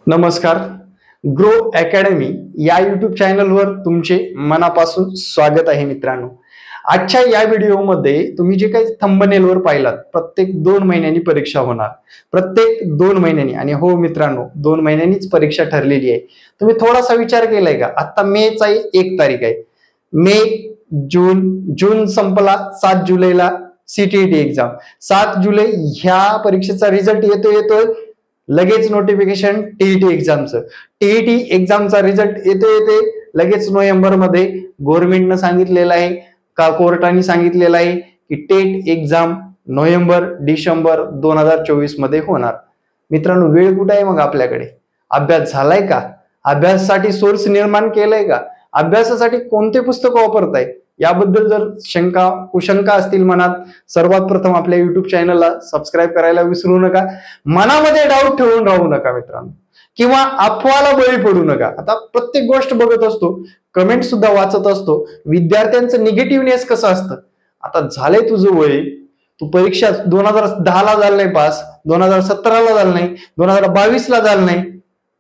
नमस्कार. Grow academy या YouTube चॅनलवर तुमचे मनापासून स्वागत आहे मित्रांनो. आजच्या या व्हिडिओमध्ये तुम्ही जे काही थंबनेलवर पाहिलात, प्रत्येक 2 महिन्यांनी परीक्षा होणार, प्रत्येक 2 महिन्यांनी. आणि हो मित्रांनो, 2 महिन्यांनीच परीक्षा ठरलेली आहे. तुम्ही थोडासा विचार केलाय का? आता मेचा 1 तारीख आहे. मे, जून संपला, 7 जुलैला सीटीईटी एक्झाम. 7 जुलै ह्या परीक्षेचा रिझल्ट येतोय लगेच नोटिफिकेशन टीईटी एक्झामचं. टीईटी एक्झामचा रिझल्ट येते लगेच नोव्हेंबरमध्ये गव्हर्नमेंटनं सांगितलेलं आहे का, कोर्टाने सांगितलेलं आहे की टेट एक्झाम नोव्हेंबर-डिसेंबर 2024 मध्ये होणार. मित्रांनो, वेळ कुठे आहे मग आपल्याकडे? अभ्यास झालाय का? अभ्यासासाठी सोर्स निर्माण केलाय का? अभ्यासासाठी कोणते पुस्तक वापरताय? याबद्दल जर कुशंका असतील मनात, सर्वात प्रथम आपल्या युट्यूब चॅनलला सबस्क्राईब करायला विसरू नका. मनामध्ये डाऊट ठेवून राहू नका मित्रांनो, किंवा अफवाला बळी पडू नका. आता प्रत्येक गोष्ट बघत असतो, कमेंट सुद्धा वाचत असतो, विद्यार्थ्यांचं निगेटिव्हनेस कसं असतं. आता झालंय तुझं वय, तू परीक्षा 2010 ला झालं नाही पास, 2017 ला झालं नाही, 2022 ला झालं नाही,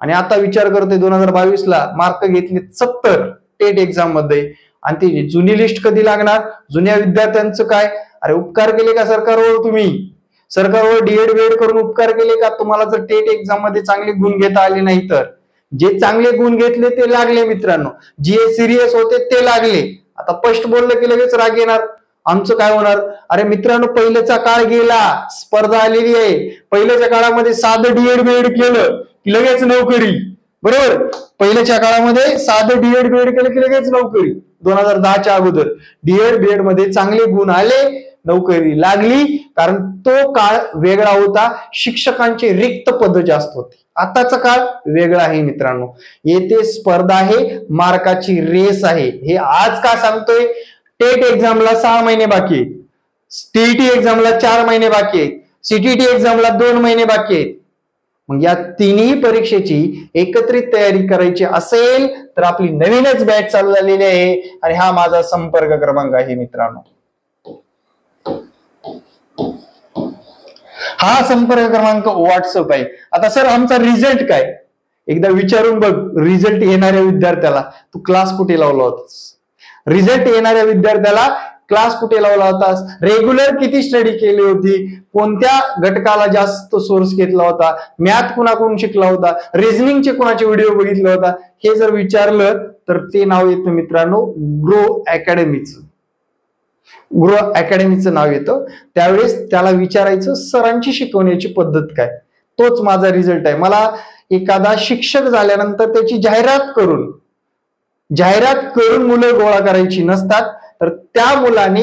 आणि आता विचार करतोय 2022 ला मार्क घेतले 70 टेट एक्झाम मध्ये. आणि ती जुनी लिस्ट कधी लागणार? जुन्या विद्यार्थ्यांचं काय? अरे उपकार केले का सरकारवर? तुम्ही सरकारवर डीएड बीएड करून उपकार केले का? तुम्हाला जर टेट एक्झाम मध्ये चांगले गुण घेता आले नाही तर. जे चांगले गुण घेतले ते लागले मित्रांनो, जे सिरियस होते ते लागले. आता स्पष्ट बोललं की लगेच राग येणार, आमचं काय होणार? अरे मित्रांनो, पहिल्याचा काळ गेला, स्पर्धा आलेली आहे. पहिल्याच्या काळामध्ये साधं डीएड बीएड केलं की लगेच नोकरी, बरोबर? पहिल्याच्या काळामध्ये साधं डीएड बीएड केलं की लगेच नोकरी. 2010च्या अगोदर डीएड बीएड मध्ये चांगले गुण आले, नोकरी लागली, कारण तो काळ वेगळा होता. शिक्षकांचे रिक्त पद जास्त होते. आताचा काळ वेगळा आहे मित्रांनो. येथे स्पर्धा आहे, मार्काची रेस आहे. हे आज का सांगतोय? टेट एक्झामला 6 महिने बाकी आहेत, टीईटी एक्झामला 4 महिने बाकी आहेत, सीटीईटी एक्झामला 2 महिने बाकी आहेत. मग या तिन्ही परीक्षेची एकत्रित तयारी करायची असेल तर आपली नवीनच बॅच चालू झालेली आहे, आणि हा माझा संपर्क क्रमांक आहे मित्रांनो. हा संपर्क क्रमांक व्हॉट्सअप आहे. आता सर आमचा रिझल्ट काय? एकदा विचारून बघ रिझल्ट येणाऱ्या विद्यार्थ्याला, तू क्लास कुठे लावला होतास? रिझल्ट येणाऱ्या विद्यार्थ्याला क्लास कुठे लावला होतास? रेग्युलर किती स्टडी केली होती? कोणत्या घटकाला जास्त सोर्स घेतला होता? मॅथ कुणाकडून शिकला होता? रिझनिंगचे कुणाचे व्हिडिओ बघितला होता? हे जर विचारलं तर ते नाव येतं मित्रांनो ग्रो अकॅडमीचं. ग्रो अकॅडमीचं नाव येतं. त्यावेळेस त्याला विचारायचं सरांची शिकवण्याची पद्धत काय. तोच माझा रिझल्ट आहे. मला एखादा शिक्षक झाल्यानंतर त्याची जाहिरात करून मुलं गोळा करायची नसतात, तर त्या मुलांनी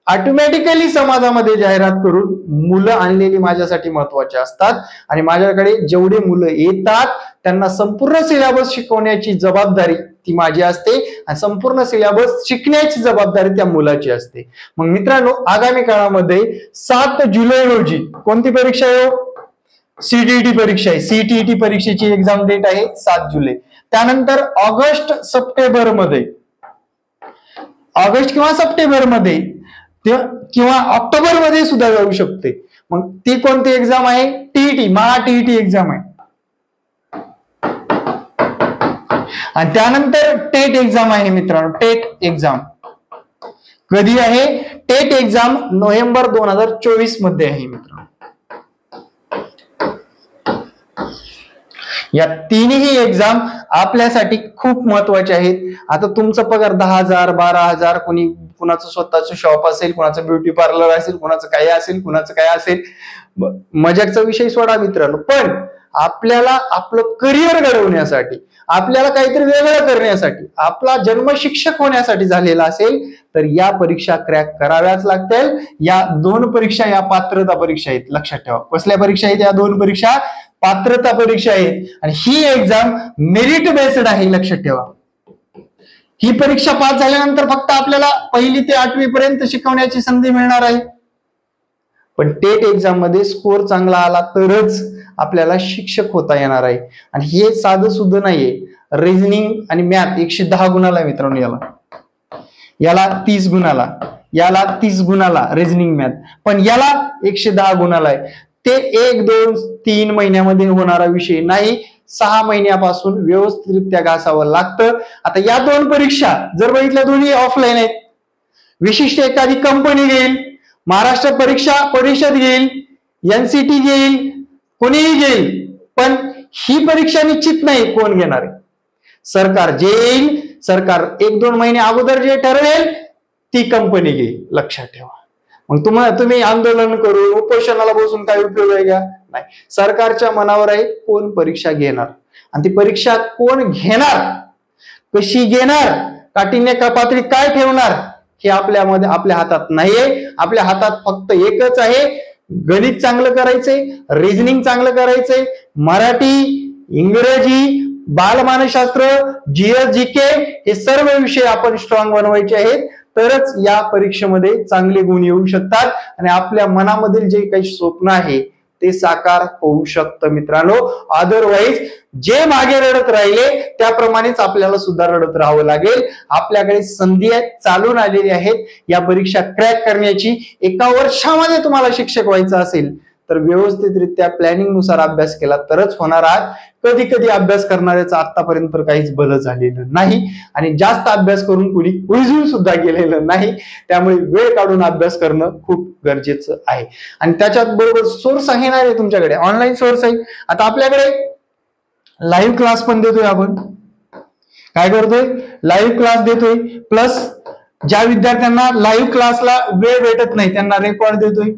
ऑटोमॅटिकली समाजामध्ये जाहिरात करून मुलं आणलेली माझ्यासाठी महत्वाची असतात. आणि माझ्याकडे जेवढे मुलं येतात त्यांना संपूर्ण सिलेबस शिकवण्याची जबाबदारी ती माझी असते, आणि संपूर्ण सिलेबस शिकण्याची जबाबदारी त्या मुलाची असते. मग मित्रांनो, आगामी काळामध्ये 7 जुलै रोजी कोणती परीक्षा आहे? सीटीईटी परीक्षा आहे. सीटीईटी परीक्षेची एक्झाम डेट आहे 7 जुलै. त्यानंतर ऑगस्ट किंवा सप्टेंबर मध्ये किंवा ऑक्टोबर मध्ये सुद्धा जाऊ शकते. मग ती कोणती एक्झाम आहे? टीईटी, महा टीईटी एक्झाम आहे. आणि त्यानंतर टेट एक्झाम आहे मित्रांनो. टेट एक्झाम कधी आहे? टेट एक्झाम नोव्हेंबर 2024 मध्ये आहे मित्रांनो. या तिन्ही एक्झाम आपल्यासाठी खूप महत्वाचे आहेत. आता तुमचा पगार 10,000, 12,000, कुणाचं स्वतःचं शॉप असेल, कुणाचं ब्युटी पार्लर असेल, कुणाचं काय असेल, मजाकचा विषय सोडा मित्रांनो. पण आपल्याला आपलं करिअर घडवण्यासाठी, आपल्याला काहीतरी वेगळं करण्यासाठी, आपला जन्म शिक्षक होण्यासाठी झालेला असेल तर या परीक्षा क्रॅक कराव्याच लागतील. या 2 परीक्षा या पात्रता परीक्षा आहेत. लक्षात ठेवा, कसल्या परीक्षा आहेत या 2 परीक्षा? पात्रता परीक्षा आहेत. आणि ही एक्झाम मेरिट बेस्ड आहे. लक्षात ठेवा, ही परीक्षा पास झाल्यानंतर फक्त आपल्याला 1ली ते 8वी पर्यंत शिकवण्याची संधी मिळणार आहे. पण टेट एक्झाम मध्ये स्कोर चांगला आला तरच आपल्याला शिक्षक होता येणार आहे. आणि हे साधं सुद्धा नाहीये. रिझनिंग आणि मॅथ 110 गुणाला मित्रांनो, याला 30 गुणाला, याला 30 गुणाला रिझनिंग मॅथ, पण याला 110 गुणाला आहे. ते 1, 2, 3 महिन्यामध्ये होणारा विषय नाही. 6 महिन्यापासून व्यवस्थितरित्या घासावं लागतं. आता या 2 परीक्षा जर बघितल्या दोन्ही ऑफलाईन आहेत. विशिष्ट एखादी कंपनी घेईल, महाराष्ट्र परीक्षा परिषद घेईल, NCT घेईल, कोणीही घेईल, पण ही परीक्षा निश्चित नाही कोण घेणार आहे. सरकार जे येईल, सरकार 1-2 महिने अगोदर जे ठरवेल ती कंपनी घेईल, लक्षात ठेवा. मग तुम्ही आंदोलन करून उपोषणाला बसून काय उपयोग आहे का? नाही. सरकारच्या मनावर आहे कोण परीक्षा घेणार, आणि ती परीक्षा कोण घेणार, कशी घेणार, काठीण्य पातळी काय ठेवणार हे आपल्या हातात नाहीये. आपल्या हातात फक्त एकच आहे, गणित चांगलं करायचंय, रिझनिंग चांगलं करायचंय, मराठी, इंग्रजी, बालमानसशास्त्र, GS GK हे सर्व विषय आपण स्ट्रॉंग बनवायचे आहेत. तरच या परीक्षेमध्ये चांगले गुण येऊ शकतात आणि आपल्या मनामधील जे काही स्वप्न आहे ते साकार होऊ शकतं मित्रांनो. अदरवाईज जे मागे रडत राहिले त्याप्रमाणेच आपल्याला सुद्धा रडत राहावं लागेल. आपल्याकडे संधी चालून आलेली आहेत या परीक्षा क्रॅक करण्याची. 1 वर्षामध्ये तुम्हाला शिक्षक व्हायचं असेल तर व्यवस्थितरित्या प्लॅनिंग नुसार अभ्यास केला तरच होणार आहात. कधी कधी अभ्यास करणाऱ्याचं आतापर्यंत काहीच भलं झालेलं नाही आणि जास्त अभ्यास करून कुणी उलझून सुद्धा गेलेलं नाही. त्यामुळे वेळ काढून अभ्यास करणं खूप गरजेचं आहे. आणि त्याच्यात बरोबर सोर्स आहे ना रे तुमच्याकडे, ऑनलाईन सोर्स आहे. आता आपल्याकडे लाईव्ह क्लास पण देतोय आपण. काय करतोय? लाईव्ह क्लास देतोय. प्लस ज्या विद्यार्थ्यांना लाईव्ह क्लासला वेळ भेटत नाही त्यांना रेकॉर्ड देतोय.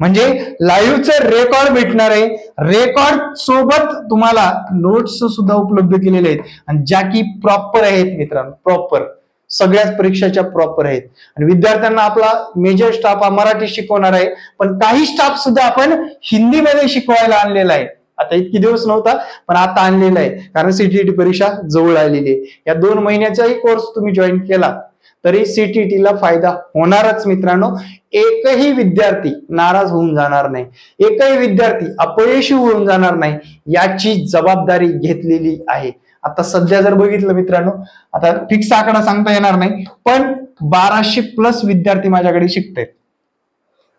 म्हणजे लाईव्हचं रेकॉर्ड भेटणार आहे. रेकॉर्ड सोबत तुम्हाला नोट्स सुद्धा उपलब्ध केलेले आहेत आणि ज्या की प्रॉपर आहेत मित्रांनो, प्रॉपर सगळ्याच परीक्षाच्या प्रॉपर आहेत. आणि विद्यार्थ्यांना आपला मेजर स्टाफ हा मराठी शिकवणार आहे, पण काही स्टाफ सुद्धा आपण हिंदीमध्ये शिकवायला आणलेला आहे. आता इतकी दिवस नव्हता पण आता आणलेला आहे, कारण CTET परीक्षा जवळ आलेली आहे. या 2 महिन्याचाही कोर्स तुम्ही जॉईन केला तरी CTET ला फायदा होणारच मित्रांनो. एकही विद्यार्थी नाराज होऊन जाणार नाही, एकही विद्यार्थी अपयशी होऊन जाणार नाही, याची जबाबदारी घेतलेली आहे. आता सध्या जर बघितलं मित्रांनो, आता फिक्स आकडा सांगता येणार नाही, पण 1200+ विद्यार्थी माझ्याकडे शिकतायत.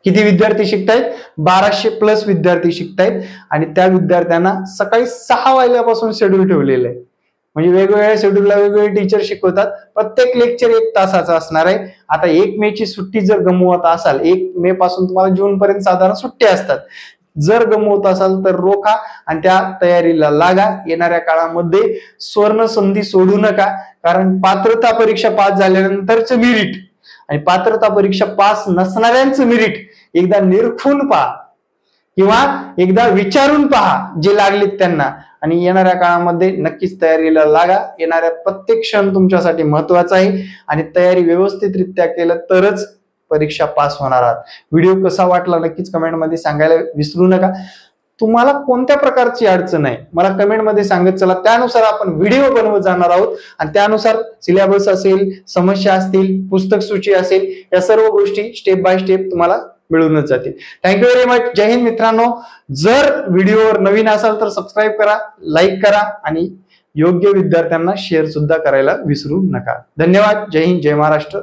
किती विद्यार्थी शिकतायत? 1200+ विद्यार्थी शिकतायत. आणि त्या विद्यार्थ्यांना सकाळी 6 वाजल्यापासून शेड्यूल ठेवलेलं आहे. म्हणजे वेगवेगळ्या शेड्यूलला वेगवेगळे टीचर शिकवतात. प्रत्येक लेक्चर 1 तासाचं असणार आहे. आता 1 मे ची सुट्टी जर गमवत असाल, 1 मे पासून तुम्हाला जून पर्यंत साधारण सुट्टी असतात, जर गमवत असाल तर रोखा आणि त्या तयारीला लागा. येणाऱ्या काळामध्ये स्वर्ण संधी सोडू नका, कारण पात्रता परीक्षा पास झाल्यानंतरच मेरिट आणि पात्रता परीक्षा पास नसणाऱ्यांचं मेरिट एकदा निरखून पहा किंवा एकदा विचारून पहा जे लागलेत त्यांना. आणि येणाऱ्या काळामध्ये नक्कीच तयारीला लागा. येणाऱ्या प्रत्येक क्षण तुमच्यासाठी महत्वाचा आहे आणि तयारी व्यवस्थितरित्या केलं तरच परीक्षा पास होणार आहात. व्हिडिओ कसा वाटला नक्कीच कमेंटमध्ये सांगायला विसरू नका. तुम्हाला कोणत्या प्रकारची अडचण आहे मला कमेंटमध्ये सांगत चला, त्यानुसार आपण व्हिडिओ बनवत जाणार आहोत आणि त्यानुसार सिलेबस असेल, समस्या असतील, पुस्तक सूची असेल, या सर्व गोष्टी स्टेप बाय स्टेप तुम्हाला मिळूनच जातील. Thank you very much. जय हिंद मित्रांनो. जर व्हिडिओवर नवीन असाल तर सबस्क्राईब करा, लाईक करा आणि योग्य विद्यार्थ्यांना शेअर सुद्धा करायला विसरू नका. धन्यवाद. जय हिंद, जय महाराष्ट्र.